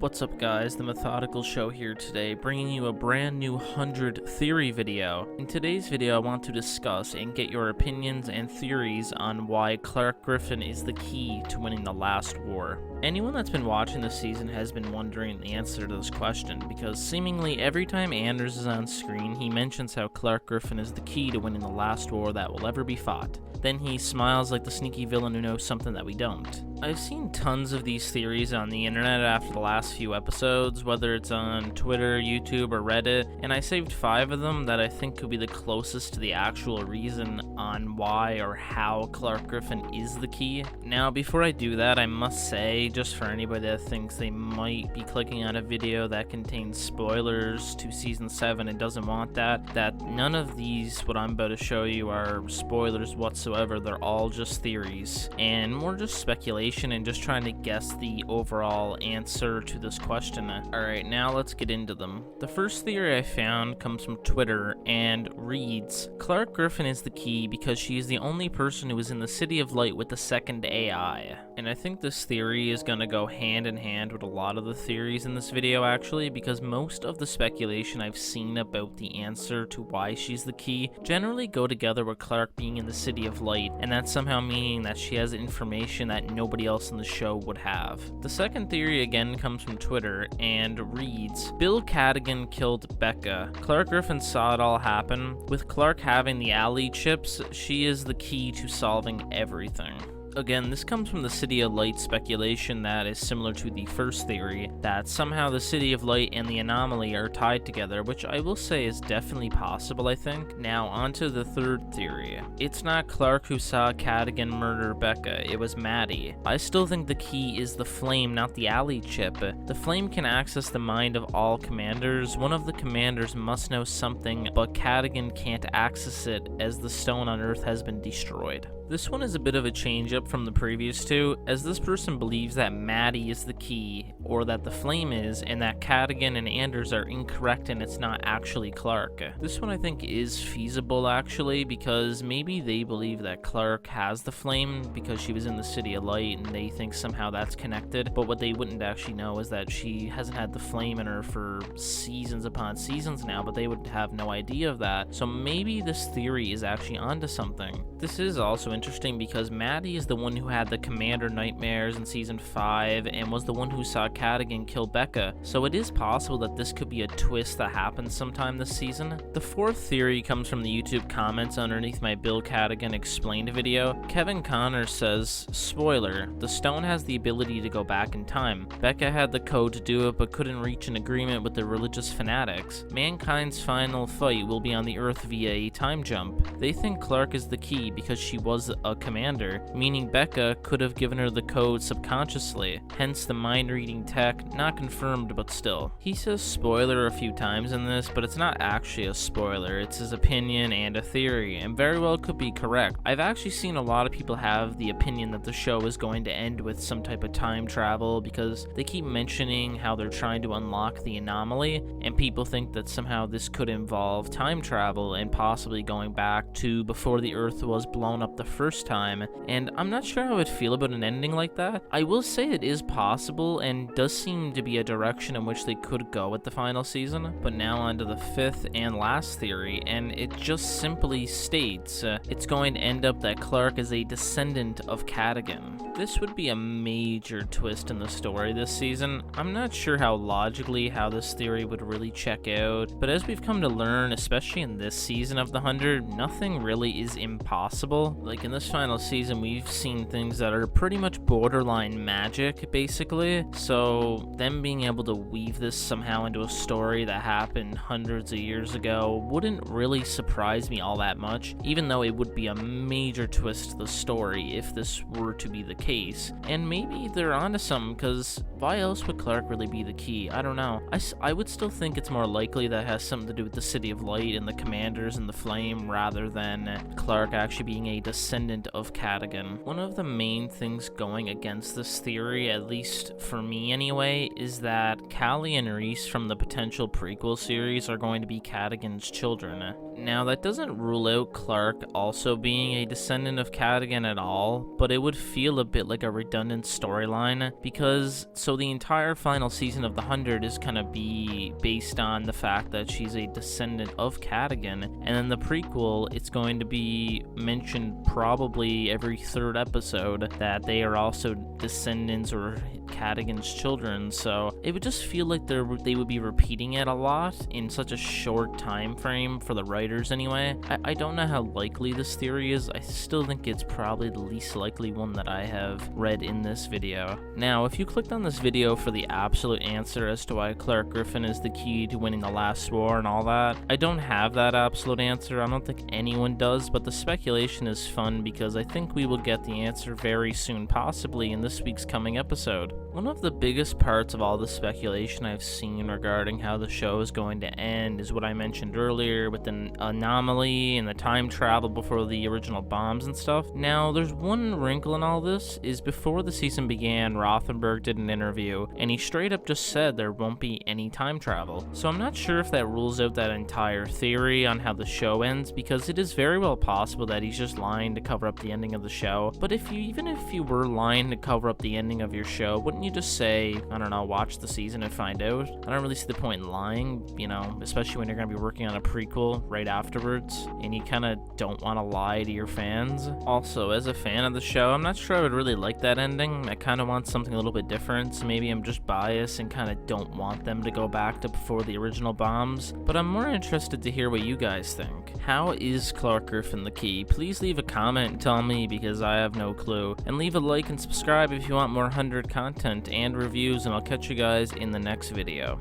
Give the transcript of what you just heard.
What's up guys, the Methodical Show here today, bringing you a brand new 100 theory video. In today's video I want to discuss and get your opinions and theories on why Clarke Griffin is the key to winning the last war. Anyone that's been watching this season has been wondering the answer to this question, because seemingly every time Anders is on screen he mentions how Clarke Griffin is the key to winning the last war that will ever be fought. Then he smiles like the sneaky villain who knows something that we don't. I've seen tons of these theories on the internet after the last few episodes, whether it's on Twitter, YouTube, or Reddit, and I saved 5 of them that I think could be the closest to the actual reason on why or how Clarke Griffin is the key. Now, before I do that, I must say, just for anybody that thinks they might be clicking on a video that contains spoilers to Season 7 and doesn't want that none of these, what I'm about to show you, are spoilers whatsoever. They're all just theories, and more just speculation and just trying to guess the overall answer to this question. Alright, now let's get into them. The first theory I found comes from Twitter and reads, Clarke Griffin is the key because she is the only person who is in the City of Light with the second AI. And I think this theory is going to go hand in hand with a lot of the theories in this video actually, because most of the speculation I've seen about the answer to why she's the key generally go together with Clarke being in the City of Light, and that's somehow meaning that she has information that nobody else in the show would have. The second theory again comes from Twitter and reads, Bill Cadigan killed Becca. Clarke Griffin saw it all happen. With Clarke having the Allie chips, she is the key to solving everything. Again, this comes from the City of Light speculation that is similar to the first theory, that somehow the City of Light and the anomaly are tied together, which I will say is definitely possible, I think. Now, onto the third theory. It's not Clarke who saw Cadigan murder Becca, it was Madi. I still think the key is the flame, not the Allie chip. The flame can access the mind of all commanders. One of the commanders must know something, but Cadigan can't access it as the stone on Earth has been destroyed. This one is a bit of a change up from the previous two, as this person believes that Madi is the key, or that the flame is, and that Cadigan and Anders are incorrect and it's not actually Clarke. This one I think is feasible actually, because maybe they believe that Clarke has the flame because she was in the City of Light and they think somehow that's connected, but what they wouldn't actually know is that she hasn't had the flame in her for seasons upon seasons now, but they would have no idea of that. So maybe this theory is actually onto something. This is also interesting because Madi is the one who had the commander nightmares in season 5 and was the one who saw Cadigan kill Becca, so it is possible that this could be a twist that happens sometime this season. The fourth theory comes from the YouTube comments underneath my Bill Cadigan Explained video. Kevin Connor says, spoiler, the stone has the ability to go back in time. Becca had the code to do it but couldn't reach an agreement with the religious fanatics. Mankind's final fight will be on the Earth via a time jump. They think Clarke is the key because she was a commander, meaning Becca could have given her the code subconsciously, hence the mind-reading tech, not confirmed but still. He says spoiler a few times in this, but it's not actually a spoiler, it's his opinion and a theory, and very well could be correct. I've actually seen a lot of people have the opinion that the show is going to end with some type of time travel, because they keep mentioning how they're trying to unlock the anomaly, and people think that somehow this could involve time travel and possibly going back to before the Earth was blown up the first time, and I'm not sure how I would feel about an ending like that. I will say it is possible and does seem to be a direction in which they could go with the final season. But now on to the fifth and last theory, and it just simply states it's going to end up that Clarke is a descendant of Cadigan. This would be a major twist in the story this season. I'm not sure how logically how this theory would really check out, but as we've come to learn, especially in this season of the 100, nothing really is impossible. Like in this final season, we've seen things that are pretty much borderline magic, basically. So them being able to weave this somehow into a story that happened hundreds of years ago wouldn't really surprise me all that much, even though it would be a major twist to the story if this were to be the case. And maybe they're onto something, because why else would Clarke really be the key? I don't know. I would still think it's more likely that it has something to do with the City of Light and the commanders and the flame, rather than Clarke actually being a descendant of Cadigan. One of the main things going against this theory, at least for me anyway, is that Callie and Reese from the potential prequel series are going to be Cadigan's children. Now, that doesn't rule out Clarke also being a descendant of Cadigan at all, but it would feel a bit like a redundant storyline, because so the entire final season of The 100 is gonna be based on the fact that she's a descendant of Cadigan, and then the prequel, it's going to be mentioned probably every third episode that they are also descendants or Cadigan's children, so it would just feel like they would be repeating it a lot in such a short time frame for the writers anyway. I don't know how likely this theory is. I still think it's probably the least likely one that I have read in this video. Now, if you clicked on this video for the absolute answer as to why Clarke Griffin is the key to winning the last war and all that, I don't have that absolute answer. I don't think anyone does, but the speculation is fun because I think we will get the answer very soon, possibly in this week's coming episode. One of the biggest parts of all the speculation I've seen regarding how the show is going to end is what I mentioned earlier with the anomaly and the time travel before the original bombs and stuff. Now, there's one wrinkle in all this, is before the season began, Rothenberg did an interview, and he straight up just said there won't be any time travel. So I'm not sure if that rules out that entire theory on how the show ends, because it is very well possible that he's just lying to cover up the ending of the show. But even if you were lying to cover up the ending of your show, wouldn't you just say, I don't know, watch the season and find out? I don't really see the point in lying, you know, especially when you're going to be working on a prequel right afterwards, and you kind of don't want to lie to your fans. Also, as a fan of the show, I'm not sure I would really like that ending. I kind of want something a little bit different, so maybe I'm just biased and kind of don't want them to go back to before the original bombs, but I'm more interested to hear what you guys think. How is Clarke Griffin the key? Please leave a comment and tell me, because I have no clue, and leave a like and subscribe if you want more 100 content and reviews, and I'll catch you guys in the next video.